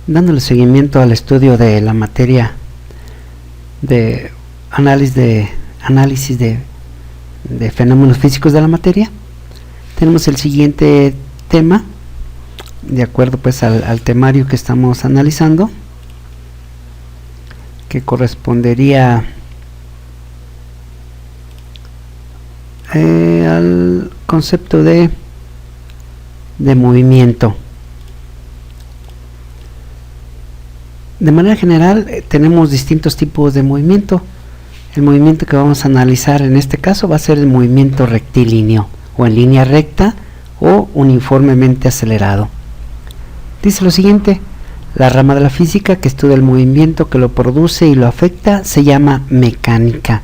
dándole seguimiento al estudio de la materia de análisis de fenómenos físicos de la materia. Tenemos el siguiente tema, de acuerdo pues al temario que estamos analizando, que correspondería al concepto de movimiento. De manera general tenemos distintos tipos de movimiento. El movimiento que vamos a analizar en este caso va a ser el movimiento rectilíneo, o en línea recta, o uniformemente acelerado. Dice lo siguiente: la rama de la física que estudia el movimiento que lo produce y lo afecta se llama mecánica.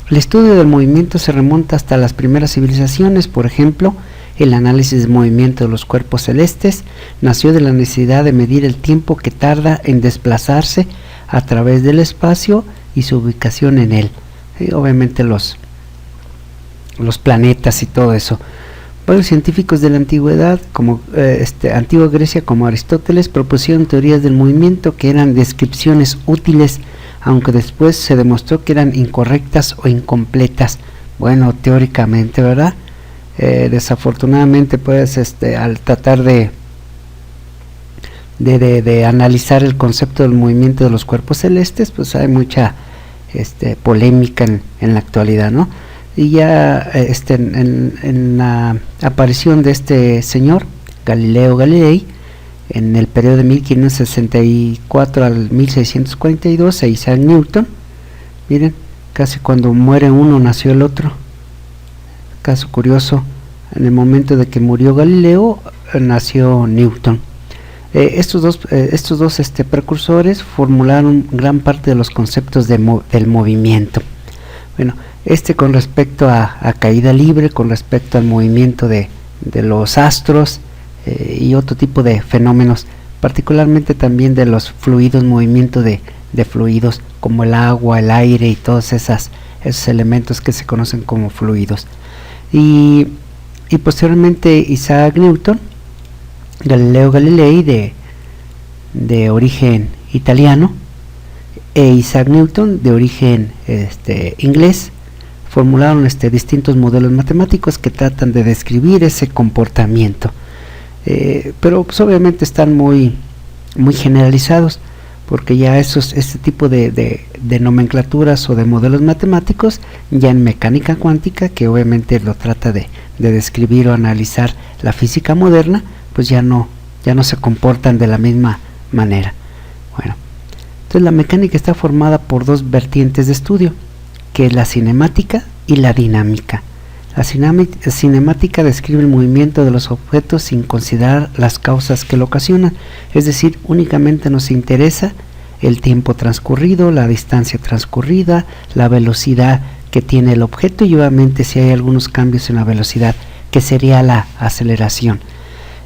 El estudio del movimiento se remonta hasta las primeras civilizaciones. Por ejemplo, el análisis del movimiento de los cuerpos celestes nació de la necesidad de medir el tiempo que tarda en desplazarse a través del espacio y su ubicación en él. Obviamente los planetas y todo eso. Varios científicos de la antigüedad, como antigua Grecia, como Aristóteles, propusieron teorías del movimiento que eran descripciones útiles, aunque después se demostró que eran incorrectas o incompletas. Bueno, teóricamente, ¿verdad? Desafortunadamente, pues, al tratar de analizar el concepto del movimiento de los cuerpos celestes, pues hay mucha polémica en la actualidad, ¿no? Y ya en la aparición de este señor, Galileo Galilei, en el periodo de 1564 al 1642, e Isaac Newton, miren, casi cuando muere uno nació el otro. Caso curioso, en el momento de que murió Galileo, nació Newton. Estos dos precursores formularon gran parte de los conceptos del movimiento. Bueno, con respecto a caída libre, con respecto al movimiento de los astros y otro tipo de fenómenos, particularmente también de los fluidos, movimiento de fluidos como el agua, el aire y todos esos elementos que se conocen como fluidos. Y posteriormente Isaac Newton, Galileo Galilei de origen italiano, e Isaac Newton de origen inglés, formularon distintos modelos matemáticos que tratan de describir ese comportamiento, pero pues obviamente están muy generalizados, porque ya este tipo de nomenclaturas o de modelos matemáticos, ya en mecánica cuántica, que obviamente lo trata de describir o analizar la física moderna, pues ya no se comportan de la misma manera. Bueno, entonces la mecánica está formada por dos vertientes de estudio, que es la cinemática y la dinámica. La cinemática describe el movimiento de los objetos sin considerar las causas que lo ocasionan, es decir, únicamente nos interesa el tiempo transcurrido, la distancia transcurrida, la velocidad que tiene el objeto y obviamente si hay algunos cambios en la velocidad, que sería la aceleración.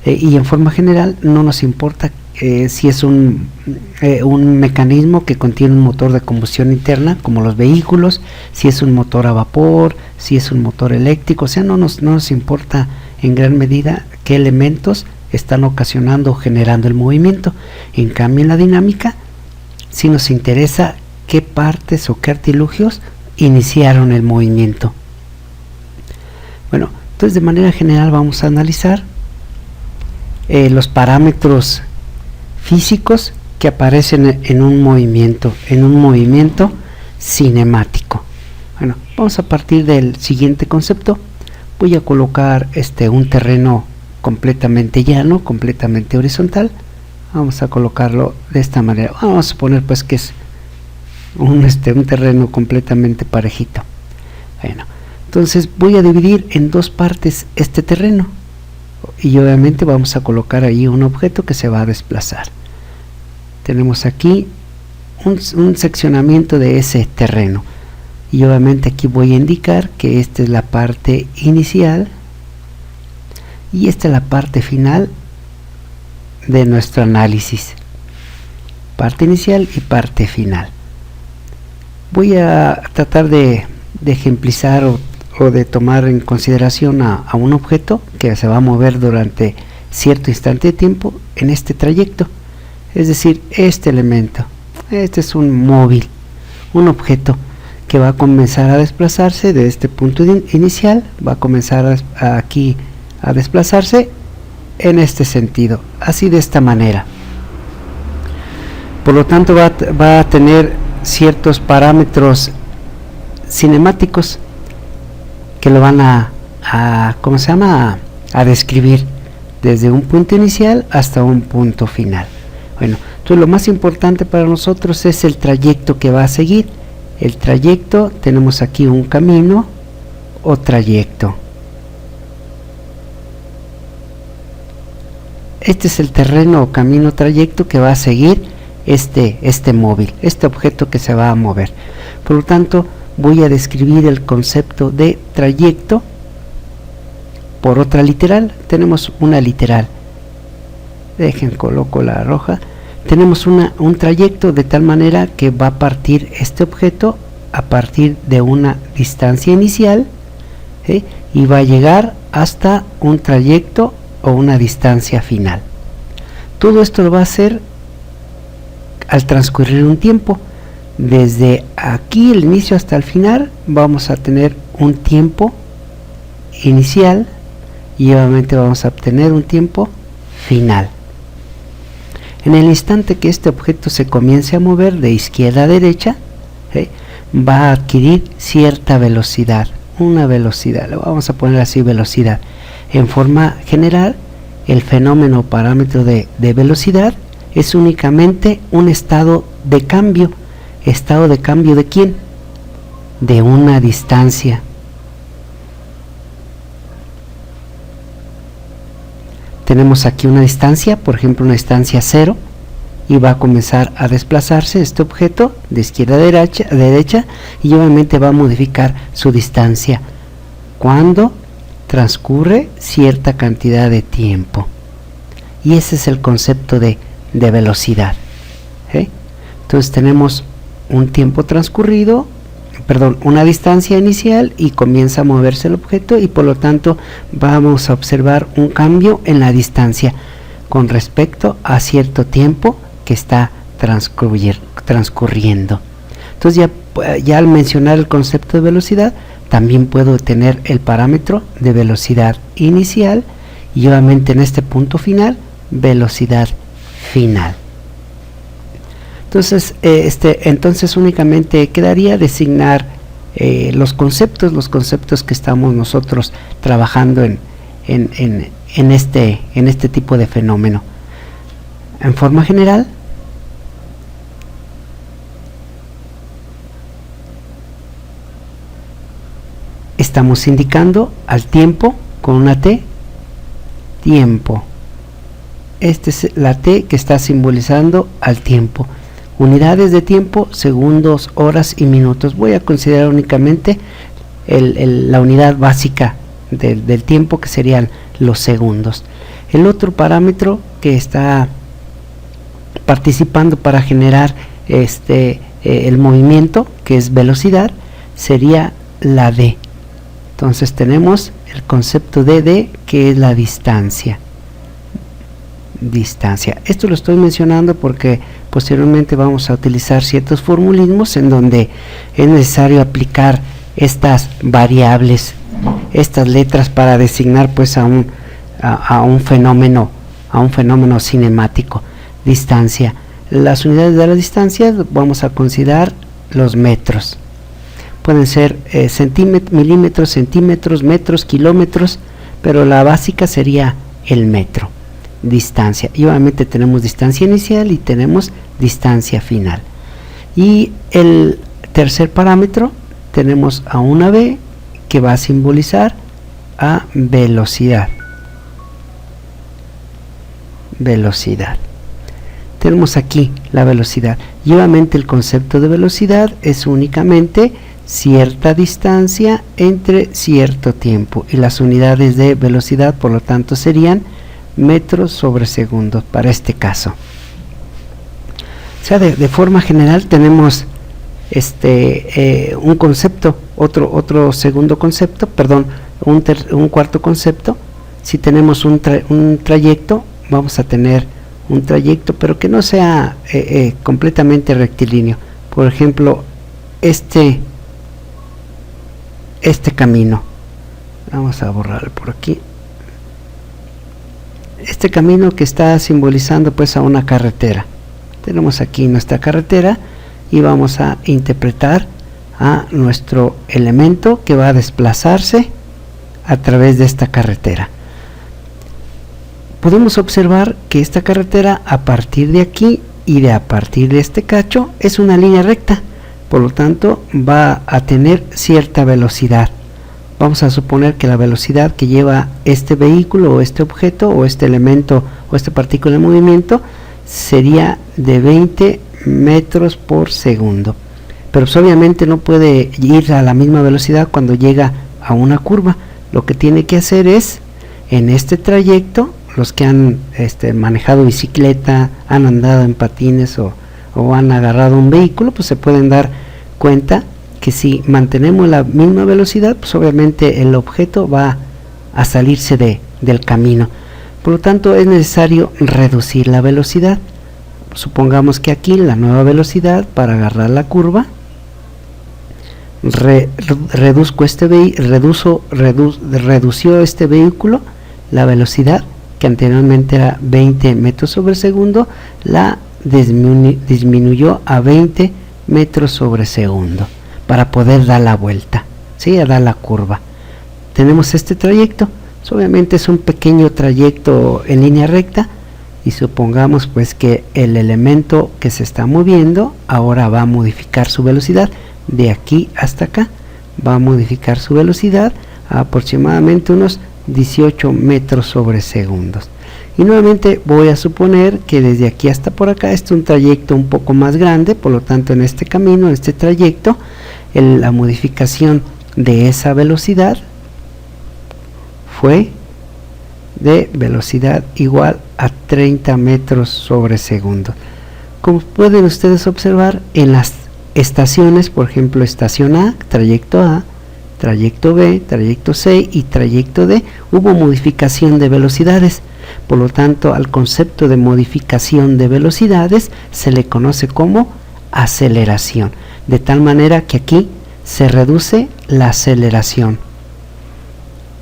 Y en forma general no nos importa si es un mecanismo que contiene un motor de combustión interna, como los vehículos, si es un motor a vapor, si es un motor eléctrico, o sea, no nos importa en gran medida qué elementos están ocasionando o generando el movimiento. En cambio, en la dinámica sí nos interesa qué partes o qué artilugios iniciaron el movimiento. Bueno, entonces de manera general vamos a analizar los parámetros físicos que aparecen en un movimiento cinemático. Bueno, vamos a partir del siguiente concepto. Voy a colocar un terreno completamente llano, completamente horizontal. Vamos a colocarlo de esta manera. Vamos a poner pues que es un terreno completamente parejito. Bueno, entonces voy a dividir en dos partes este terreno. Y obviamente vamos a colocar ahí un objeto que se va a desplazar. Tenemos aquí un seccionamiento de ese terreno y obviamente aquí voy a indicar que esta es la parte inicial y esta es la parte final de nuestro análisis. Parte inicial y parte final. Voy a tratar de ejemplizar o de tomar en consideración a un objeto que se va a mover durante cierto instante de tiempo en este trayecto. es decir, este elemento. Este es un móvil, un objeto que va a comenzar a desplazarse de este punto inicial, va a comenzar aquí a desplazarse en este sentido, así de esta manera. Por lo tanto va a tener ciertos parámetros cinemáticos que lo van a describir desde un punto inicial hasta un punto final. Bueno, entonces lo más importante para nosotros es el trayecto que va a seguir. El trayecto, tenemos aquí un camino o trayecto. Este es el terreno o camino trayecto que va a seguir este móvil, este objeto que se va a mover. Por lo tanto, voy a describir el concepto de trayecto por otra literal. Tenemos una literal, coloco la roja. Tenemos un trayecto de tal manera que va a partir este objeto a partir de una distancia inicial, y va a llegar hasta un trayecto o una distancia final. Todo esto lo va a hacer al transcurrir un tiempo. Desde aquí, el inicio, hasta el final, vamos a tener un tiempo inicial y obviamente vamos a obtener un tiempo final. En el instante que este objeto se comience a mover de izquierda a derecha, va a adquirir cierta velocidad, una velocidad, lo vamos a poner así, velocidad. En forma general, el fenómeno parámetro de velocidad es únicamente un estado de cambio. ¿Estado de cambio de quién? De una distancia. Tenemos aquí una distancia, por ejemplo una distancia 0, y va a comenzar a desplazarse este objeto de izquierda a derecha, y obviamente va a modificar su distancia cuando transcurre cierta cantidad de tiempo. Y ese es el concepto de velocidad. Entonces tenemos un tiempo transcurrido, una distancia inicial, y comienza a moverse el objeto, y por lo tanto vamos a observar un cambio en la distancia con respecto a cierto tiempo que está transcurriendo. Entonces ya al mencionar el concepto de velocidad, también puedo tener el parámetro de velocidad inicial y obviamente en este punto final, velocidad final. Entonces únicamente quedaría designar los conceptos que estamos nosotros trabajando en este tipo de fenómeno. En forma general, estamos indicando al tiempo con una T, tiempo. Esta es la T que está simbolizando al tiempo. Unidades de tiempo, segundos, horas y minutos. Voy a considerar únicamente la unidad básica del tiempo, que serían los segundos. El otro parámetro que está participando para generar el movimiento, que es velocidad, sería la D. Entonces tenemos el concepto de D, que es la distancia. Esto lo estoy mencionando porque posteriormente vamos a utilizar ciertos formulismos en donde es necesario aplicar estas variables, estas letras, para designar pues a un fenómeno cinemático. Distancia. Las unidades de la distancia vamos a considerar los metros. Pueden ser milímetros, centímetros, metros, kilómetros, pero la básica sería el metro. Distancia, y obviamente tenemos distancia inicial y tenemos distancia final. Y el tercer parámetro, tenemos a una B que va a simbolizar a velocidad. Tenemos aquí la velocidad, y obviamente el concepto de velocidad es únicamente cierta distancia entre cierto tiempo, y las unidades de velocidad por lo tanto serían metros sobre segundos para este caso. O sea, de forma general tenemos un concepto, otro segundo concepto, un cuarto concepto. Si tenemos un trayecto, vamos a tener un trayecto, pero que no sea completamente rectilíneo. Por ejemplo, este camino, vamos a borrar por aquí, este camino que está simbolizando pues a una carretera. Tenemos aquí nuestra carretera y vamos a interpretar a nuestro elemento que va a desplazarse a través de esta carretera. Podemos observar que esta carretera, a partir de aquí y a partir de este cacho, es una línea recta, por lo tanto va a tener cierta velocidad. Vamos a suponer que la velocidad que lleva este vehículo o este objeto o este elemento o esta partícula en movimiento sería de 20 metros por segundo, pero pues obviamente no puede ir a la misma velocidad cuando llega a una curva. Lo que tiene que hacer es, en este trayecto, los que han manejado bicicleta, han andado en patines o han agarrado un vehículo, pues se pueden dar cuenta que si mantenemos la misma velocidad, pues obviamente el objeto va a salirse del camino. Por lo tanto, es necesario reducir la velocidad. Supongamos que aquí la nueva velocidad para agarrar la curva, redució este vehículo la velocidad que anteriormente era 20 metros sobre segundo, la disminuyó a 20 metros sobre segundo para poder dar la vuelta, ¿sí? A dar la curva. Tenemos este trayecto, obviamente es un pequeño trayecto en línea recta, y supongamos pues que el elemento que se está moviendo ahora va a modificar su velocidad de aquí hasta acá, va a modificar su velocidad a aproximadamente unos 18 metros sobre segundos. Y nuevamente voy a suponer que desde aquí hasta por acá es un trayecto un poco más grande, por lo tanto en este camino, en este trayecto, la modificación de esa velocidad fue de velocidad igual a 30 metros sobre segundo. Como pueden ustedes observar, en las estaciones, por ejemplo, estación A, trayecto B, trayecto C y trayecto D, hubo modificación de velocidades. Por lo tanto, al concepto de modificación de velocidades se le conoce como aceleración, de tal manera que aquí se reduce la aceleración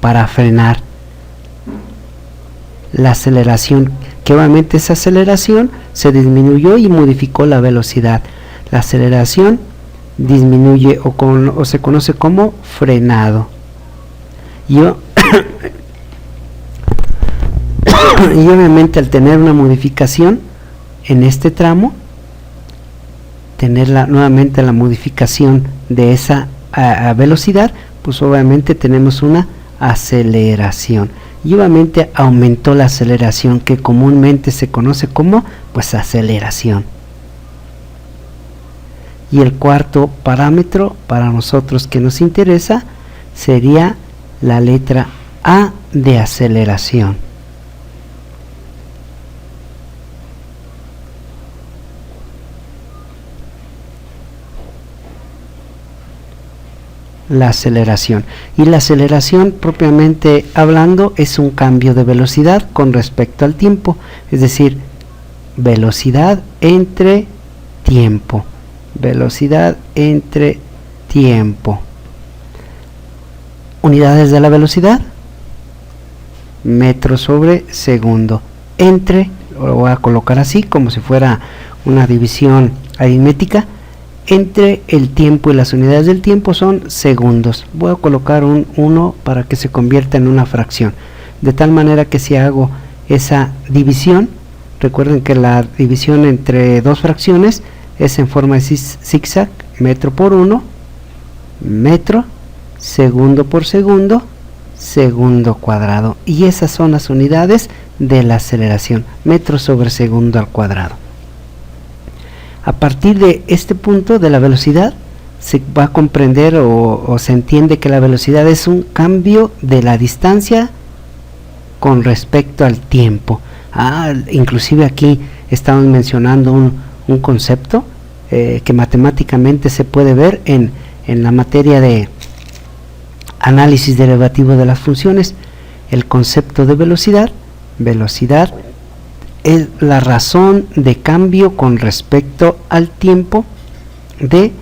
para frenar. La aceleración, que obviamente esa aceleración se disminuyó y modificó la velocidad. La aceleración disminuye o se conoce como frenado. Y obviamente al tener una modificación en este tramo, tener nuevamente la modificación de esa velocidad, pues obviamente tenemos una aceleración. Y obviamente aumentó la aceleración, que comúnmente se conoce como pues aceleración. Y el cuarto parámetro para nosotros que nos interesa sería la letra A de aceleración. La aceleración. Y la aceleración, propiamente hablando, es un cambio de velocidad con respecto al tiempo, es decir, velocidad entre tiempo. Velocidad entre tiempo. Unidades de la velocidad, metros sobre segundo. Entre, lo voy a colocar así, como si fuera una división aritmética. Entre el tiempo y las unidades del tiempo son segundos. Voy a colocar un 1 para que se convierta en una fracción, de tal manera que si hago esa división, recuerden que la división entre dos fracciones es en forma de zigzag, metro por 1, metro, segundo por segundo, segundo cuadrado, y esas son las unidades de la aceleración, metro sobre segundo al cuadrado. A partir de este punto de la velocidad se va a comprender o se entiende que la velocidad es un cambio de la distancia con respecto al tiempo. Inclusive aquí estamos mencionando un concepto que matemáticamente se puede ver en la materia de análisis derivativo de las funciones. El concepto de velocidad es la razón de cambio con respecto al tiempo de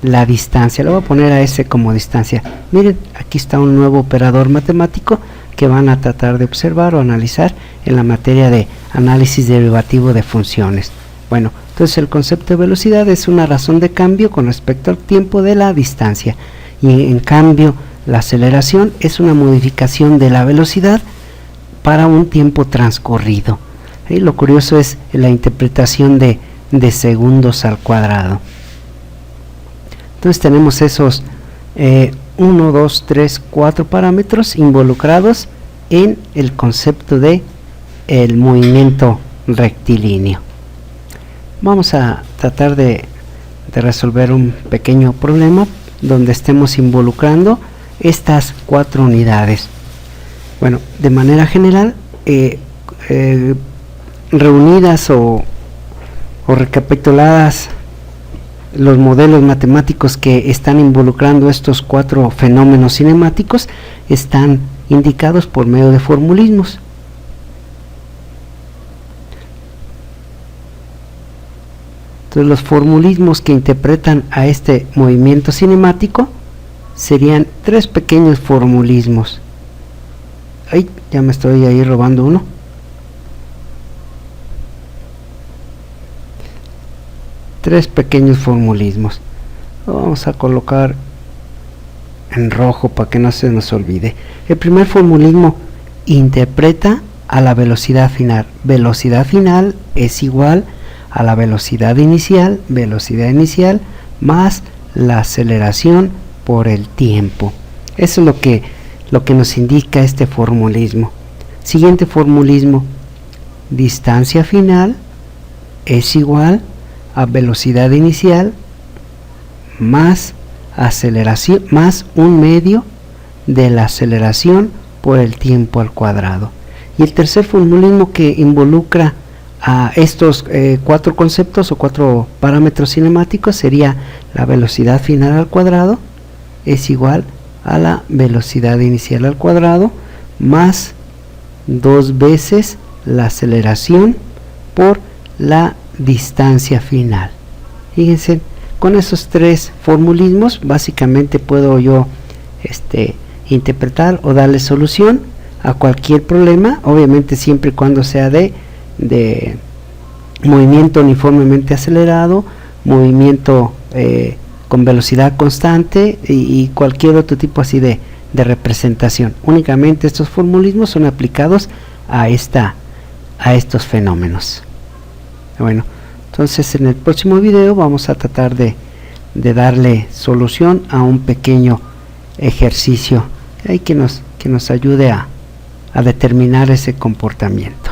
la distancia. Le voy a poner a S como distancia. Miren, aquí está un nuevo operador matemático que van a tratar de observar o analizar en la materia de análisis derivativo de funciones. Bueno, entonces el concepto de velocidad es una razón de cambio con respecto al tiempo de la distancia, y en cambio la aceleración es una modificación de la velocidad para un tiempo transcurrido. Y lo curioso es la interpretación de segundos al cuadrado. Entonces tenemos esos 1, 2, 3, 4 parámetros involucrados en el concepto de el movimiento rectilíneo. Vamos a tratar de resolver un pequeño problema donde estemos involucrando estas 4 unidades. Bueno, de manera general, reunidas o recapituladas los modelos matemáticos que están involucrando estos 4 fenómenos cinemáticos están indicados por medio de formulismos. Entonces los formulismos que interpretan a este movimiento cinemático serían 3 pequeños formulismos. Ay, ya me estoy ahí robando uno. Tres pequeños formulismos. Vamos a colocar en rojo para que no se nos olvide. El primer formulismo interpreta a la velocidad final. Velocidad final es igual a la velocidad inicial más la aceleración por el tiempo. Eso es lo que nos indica este formulismo. Siguiente formulismo: distancia final es igual a velocidad inicial más aceleración más un medio de la aceleración por el tiempo al cuadrado. Y el tercer formulismo que involucra a estos 4 conceptos o 4 parámetros cinemáticos sería la velocidad final al cuadrado es igual a la velocidad inicial al cuadrado más 2 veces la aceleración por la distancia final. Fíjense, con esos 3 formulismos básicamente puedo yo interpretar o darle solución a cualquier problema, obviamente siempre y cuando sea de movimiento uniformemente acelerado, movimiento con velocidad constante y cualquier otro tipo así de representación. Únicamente estos formulismos son aplicados a estos fenómenos. Bueno, entonces en el próximo video vamos a tratar de darle solución a un pequeño ejercicio que nos ayude a determinar ese comportamiento.